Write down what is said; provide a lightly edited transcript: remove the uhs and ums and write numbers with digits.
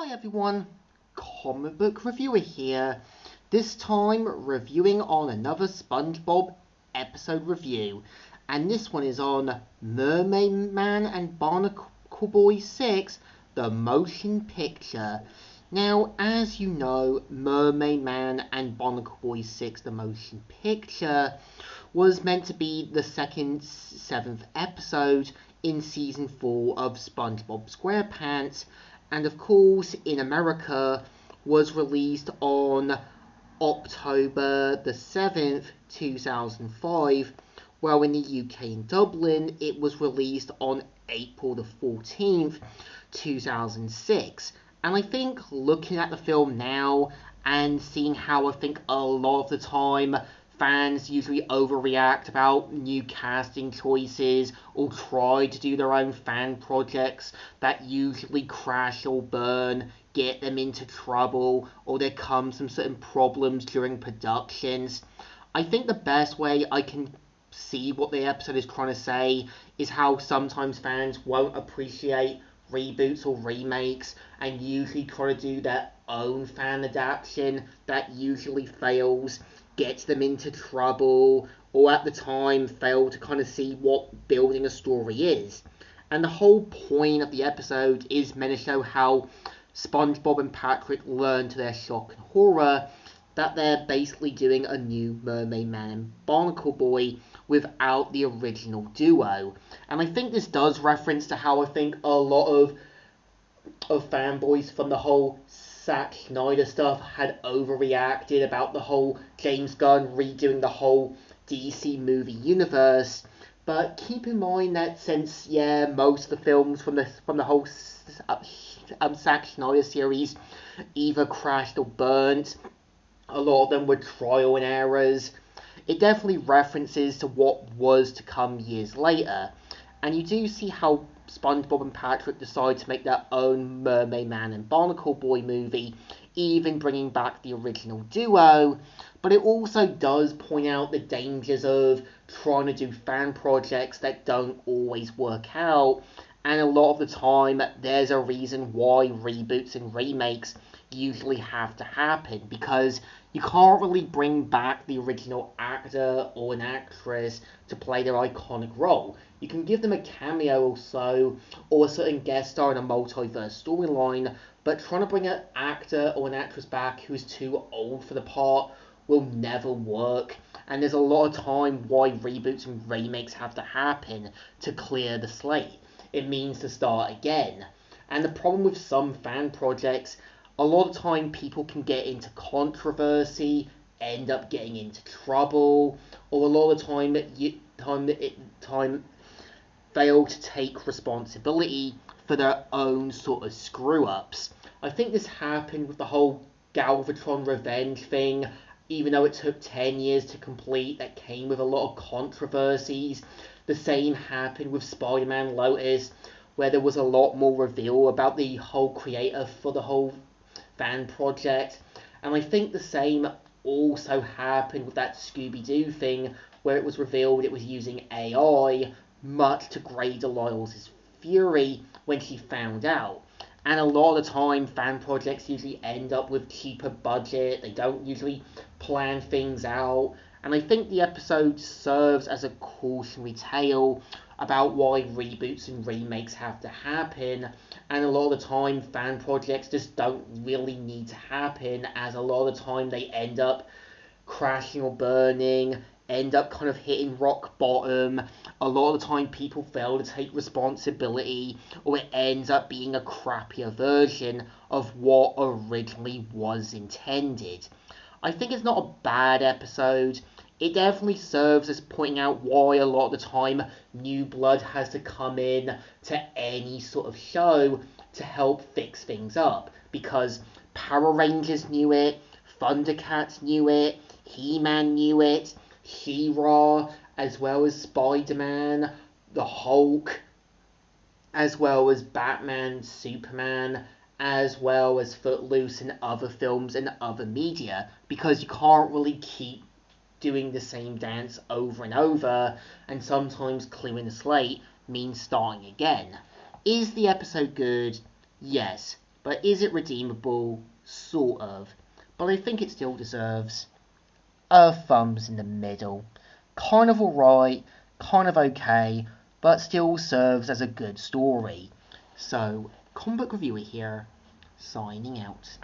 Hi everyone, comic book reviewer here, this time reviewing on another Spongebob episode review, and this one is on Mermaid Man and Barnacle Boy 6, the motion picture. Now, as you know, Mermaid Man and Barnacle Boy 6, the motion picture, was meant to be the seventh episode in season 4 of Spongebob Squrepants, and of course in America was released on October the 7th, 2005, while in the UK in Dublin it was released on April the 14th, 2006. And I think looking at the film now and seeing how I think a lot of the time fans usually overreact about new casting choices or try to do their own fan projects that usually crash or burn, get them into trouble, or there come some certain problems during productions. I think the best way I can see what the episode is trying to say is how sometimes fans won't appreciate reboots or remakes and usually try to do their own fan adaptation that usually fails, gets them into trouble, or at the time fail to kind of see what building a story is. And the whole point of the episode is meant to show how SpongeBob and Patrick learn to their shock and horror that they're basically doing a new Mermaid Man and Barnacle Boy without the original duo. And I think this does reference to how I think a lot of fanboys from the whole Zack Snyder stuff had overreacted about the whole James Gunn redoing the whole DC movie universe. But keep in mind that since, most of the films from the whole Zack Snyder series either crashed or burnt, a lot of them were trial and errors. It definitely references to what was to come years later. And you do see how SpongeBob and Patrick decide to make their own Mermaid Man and Barnacle Boy movie, even bringing back the original duo. But it also does point out the dangers of trying to do fan projects that don't always work out. And a lot of the time, there's a reason why reboots and remakes usually have to happen, because you can't really bring back the original actor or an actress to play their iconic role. You can give them a cameo or so, or a certain guest star in a multiverse storyline, but trying to bring an actor or an actress back who's too old for the part will never work. And there's a lot of time why reboots and remakes have to happen to clear the slate. It means to start again. And the problem with some fan projects, a lot of time people can get into controversy, end up getting into trouble, or a lot of time fail to take responsibility for their own sort of screw-ups. I think this happened with the whole Galvatron Revenge thing, even though it took 10 years to complete, that came with a lot of controversies. The same happened with Spider-Man Lotus, where there was a lot more reveal about the whole creator for the whole fan project. And I think the same also happened with that Scooby-Doo thing, where it was revealed it was using AI, much to Grey Delisle's fury when she found out. And a lot of the time, fan projects usually end up with cheaper budget, they don't usually plan things out. And I think the episode serves as a cautionary tale about why reboots and remakes have to happen, and a lot of the time fan projects just don't really need to happen, as a lot of the time they end up crashing or burning, end up kind of hitting rock bottom. A lot of the time people fail to take responsibility, or it ends up being a crappier version of what originally was intended. I think it's not a bad episode. It definitely serves as pointing out why a lot of the time new blood has to come in to any sort of show to help fix things up. Because Power Rangers knew it, Thundercats knew it, He-Man knew it, She-Ra, as well as Spider-Man, the Hulk, as well as Batman, Superman, as well as Footloose and other films and other media. Because you can't really keep doing the same dance over and over, and sometimes clearing the slate means starting again. Is the episode good? Yes, But is it redeemable? Sort of. But I think it still deserves a thumbs in the middle. Kind of alright, kind of okay, but still serves as a good story. So, comic book reviewer here, signing out.